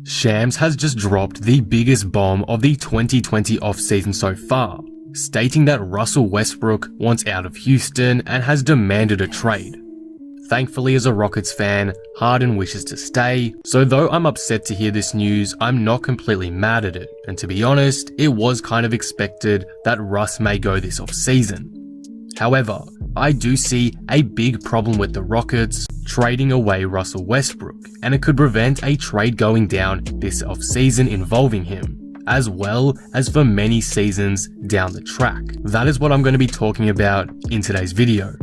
Shams has just dropped the biggest bomb of the 2020 offseason so far, stating that Russell Westbrook wants out of Houston and has demanded a trade. Thankfully, as a Rockets fan, Harden wishes to stay, so though I'm upset to hear this news, I'm not completely mad at it, and to be honest, it was kind of expected that Russ may go this offseason. However, I do see a big problem with the Rockets trading away Russell Westbrook, and it could prevent a trade going down this offseason involving him, as well as for many seasons down the track. That is what I'm going to be talking about in today's video.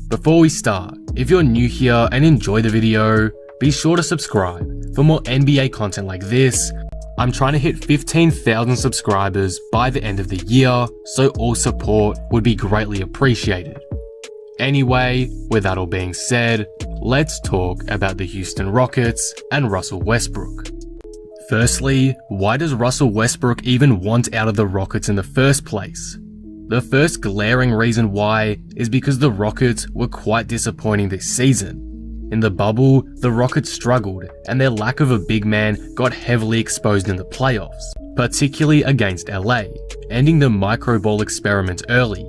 Before we start, if you're new here and enjoy the video, be sure to subscribe for more NBA content like this. I'm trying to hit 15,000 subscribers by the end of the year, so all support would be greatly appreciated. Anyway, with that all being said, let's talk about the Houston Rockets and Russell Westbrook. Firstly, why does Russell Westbrook even want out of the Rockets in the first place? The first glaring reason why is because the Rockets were quite disappointing this season. In the bubble, the Rockets struggled, and their lack of a big man got heavily exposed in the playoffs, particularly against LA, ending the micro-ball experiment early.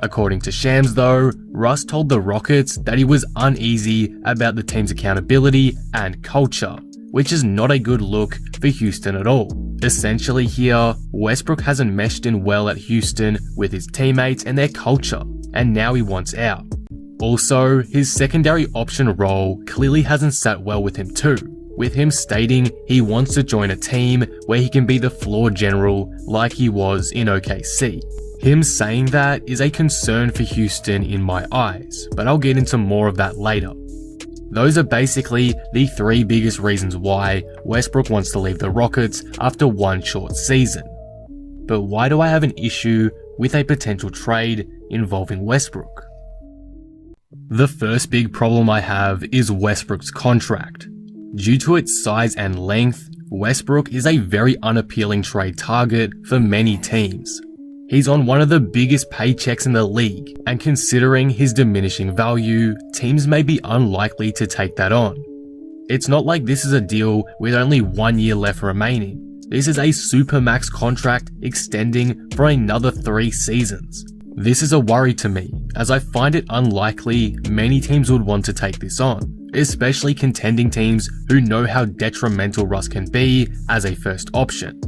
According to Shams though, Russ told the Rockets that he was uneasy about the team's accountability and culture, which is not a good look for Houston at all. Essentially here, Westbrook hasn't meshed in well at Houston with his teammates and their culture, and now he wants out. Also, his secondary option role clearly hasn't sat well with him too, with him stating he wants to join a team where he can be the floor general like he was in OKC. Him saying that is a concern for Houston in my eyes, but I'll get into more of that later. Those are basically the three biggest reasons why Westbrook wants to leave the Rockets after one short season. But why do I have an issue with a potential trade involving Westbrook? The first big problem I have is Westbrook's contract. Due to its size and length, Westbrook is a very unappealing trade target for many teams. He's on one of the biggest paychecks in the league, and considering his diminishing value, teams may be unlikely to take that on. It's not like this is a deal with only 1 year left remaining. This is a supermax contract extending for another 3 seasons. This is a worry to me, as I find it unlikely many teams would want to take this on, especially contending teams who know how detrimental Russ can be as a first option.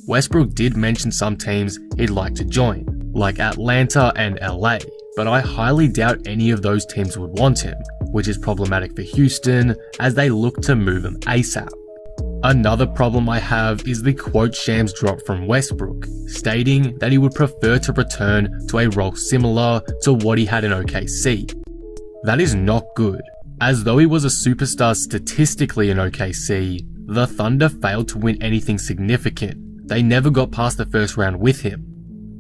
Westbrook did mention some teams he'd like to join, like Atlanta and LA, but I highly doubt any of those teams would want him, which is problematic for Houston as they look to move him ASAP. Another problem I have is the quote Shams dropped from Westbrook, stating that he would prefer to return to a role similar to what he had in OKC. That is not good, as though he was a superstar statistically in OKC, the Thunder failed to win anything significant. They never got past the first round with him.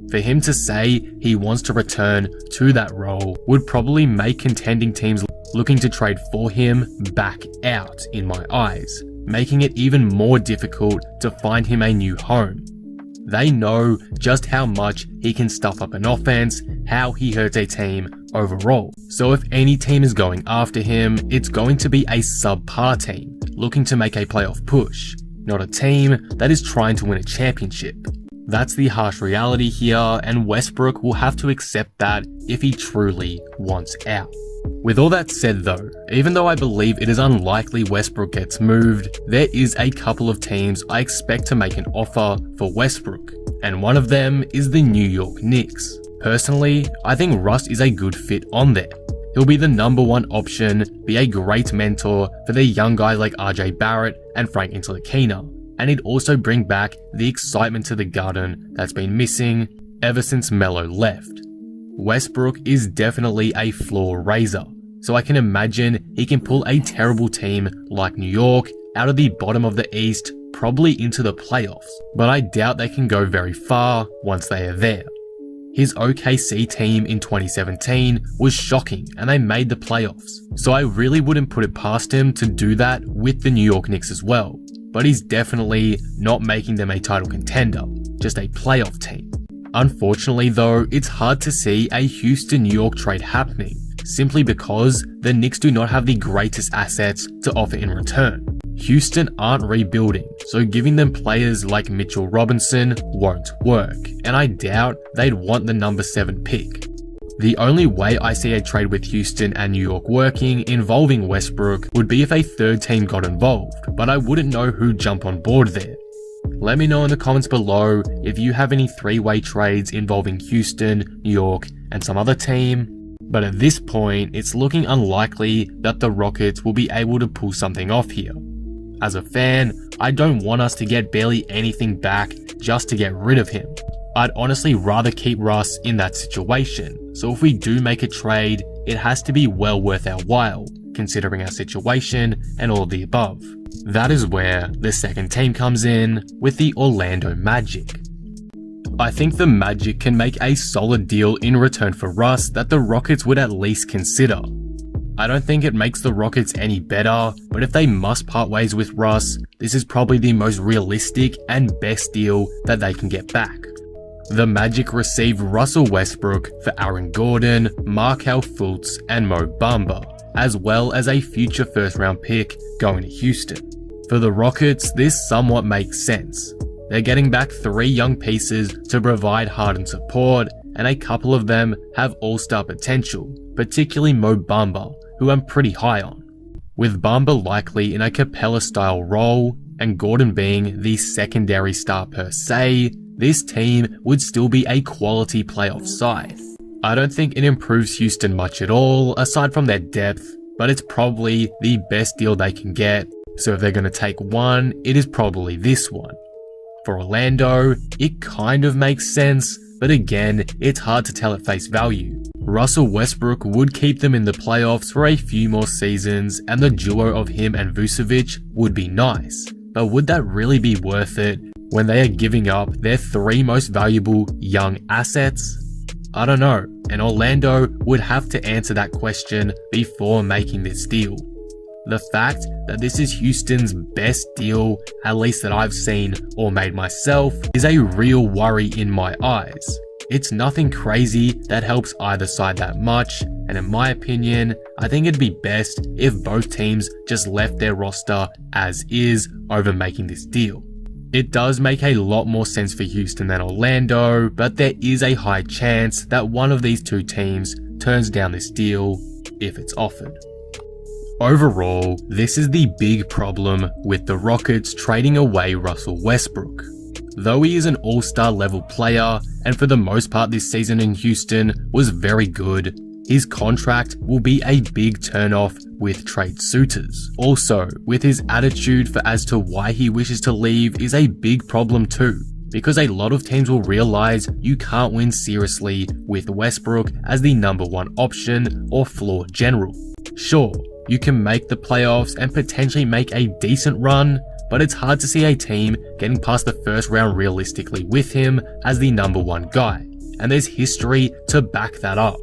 For him to say he wants to return to that role would probably make contending teams looking to trade for him back out in my eyes, making it even more difficult to find him a new home. They know just how much he can stuff up an offense, how he hurts a team overall. So if any team is going after him, it's going to be a subpar team looking to make a playoff push, not a team that is trying to win a championship. That's the harsh reality here, and Westbrook will have to accept that if he truly wants out. With all that said though, even though I believe it is unlikely Westbrook gets moved, there is a couple of teams I expect to make an offer for Westbrook, and one of them is the New York Knicks. Personally, I think Russ is a good fit on there. He'll be the number one option, be a great mentor for the young guys like RJ Barrett and Frank Ntilikina, and he'd also bring back the excitement to the Garden that's been missing ever since Melo left. Westbrook is definitely a floor raiser, so I can imagine he can pull a terrible team like New York out of the bottom of the East, probably into the playoffs, but I doubt they can go very far once they are there. His OKC team in 2017 was shocking and they made the playoffs, so I really wouldn't put it past him to do that with the New York Knicks as well, but he's definitely not making them a title contender, just a playoff team. Unfortunately though, it's hard to see a Houston-New York trade happening, simply because the Knicks do not have the greatest assets to offer in return. Houston aren't rebuilding, so giving them players like Mitchell Robinson won't work, and I doubt they'd want the number 7 pick. The only way I see a trade with Houston and New York working involving Westbrook would be if a third team got involved, but I wouldn't know who'd jump on board there. Let me know in the comments below if you have any 3-way trades involving Houston, New York, and some other team, but at this point, it's looking unlikely that the Rockets will be able to pull something off here. As a fan, I don't want us to get barely anything back just to get rid of him. I'd honestly rather keep Russ in that situation, so if we do make a trade, it has to be well worth our while, considering our situation and all of the above. That is where the second team comes in with the Orlando Magic. I think the Magic can make a solid deal in return for Russ that the Rockets would at least consider. I don't think it makes the Rockets any better, but if they must part ways with Russ, this is probably the most realistic and best deal that they can get back. The Magic received Russell Westbrook for Aaron Gordon, Markelle Fultz, and Mo Bamba, as well as a future first-round pick going to Houston. For the Rockets, this somewhat makes sense. They're getting back 3 young pieces to provide Harden support, and a couple of them have all-star potential, particularly Mo Bamba, who I'm pretty high on. With Bamba likely in a Capella-style role, and Gordon being the secondary star per se, this team would still be a quality playoff side. I don't think it improves Houston much at all, aside from their depth, but it's probably the best deal they can get, so if they're going to take one, it is probably this one. For Orlando, it kind of makes sense, but again, it's hard to tell at face value. Russell Westbrook would keep them in the playoffs for a few more seasons, and the duo of him and Vucevic would be nice, but would that really be worth it when they are giving up their 3 most valuable young assets? I don't know, and Orlando would have to answer that question before making this deal. The fact that this is Houston's best deal, at least that I've seen or made myself, is a real worry in my eyes. It's nothing crazy that helps either side that much, and in my opinion, I think it'd be best if both teams just left their roster as is over making this deal. It does make a lot more sense for Houston than Orlando, but there is a high chance that one of these 2 teams turns down this deal if it's offered. Overall, this is the big problem with the Rockets trading away Russell Westbrook. Though he is an all-star level player, and for the most part this season in Houston was very good, his contract will be a big turnoff with trade suitors. Also, with his attitude as to why he wishes to leave is a big problem too, because a lot of teams will realize you can't win seriously with Westbrook as the number 1 option or floor general. Sure, you can make the playoffs and potentially make a decent run, but it's hard to see a team getting past the first round realistically with him as the number 1 guy, and there's history to back that up.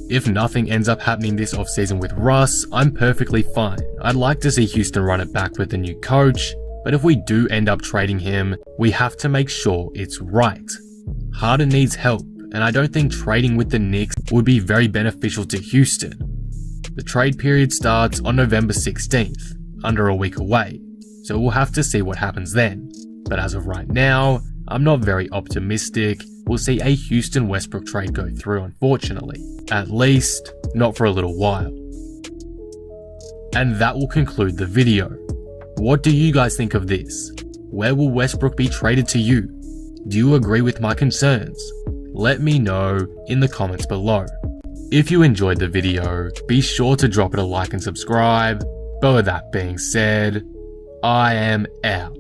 If nothing ends up happening this offseason with Russ, I'm perfectly fine. I'd like to see Houston run it back with a new coach, but if we do end up trading him, we have to make sure it's right. Harden needs help, and I don't think trading with the Knicks would be very beneficial to Houston. The trade period starts on November 16th, under a week away, so we'll have to see what happens then. But as of right now, I'm not very optimistic we'll see a Houston Westbrook trade go through, unfortunately. At least, not for a little while. And that will conclude the video. What do you guys think of this? Where will Westbrook be traded to you? Do you agree with my concerns? Let me know in the comments below. If you enjoyed the video, be sure to drop it a like and subscribe. But with that being said, I am out.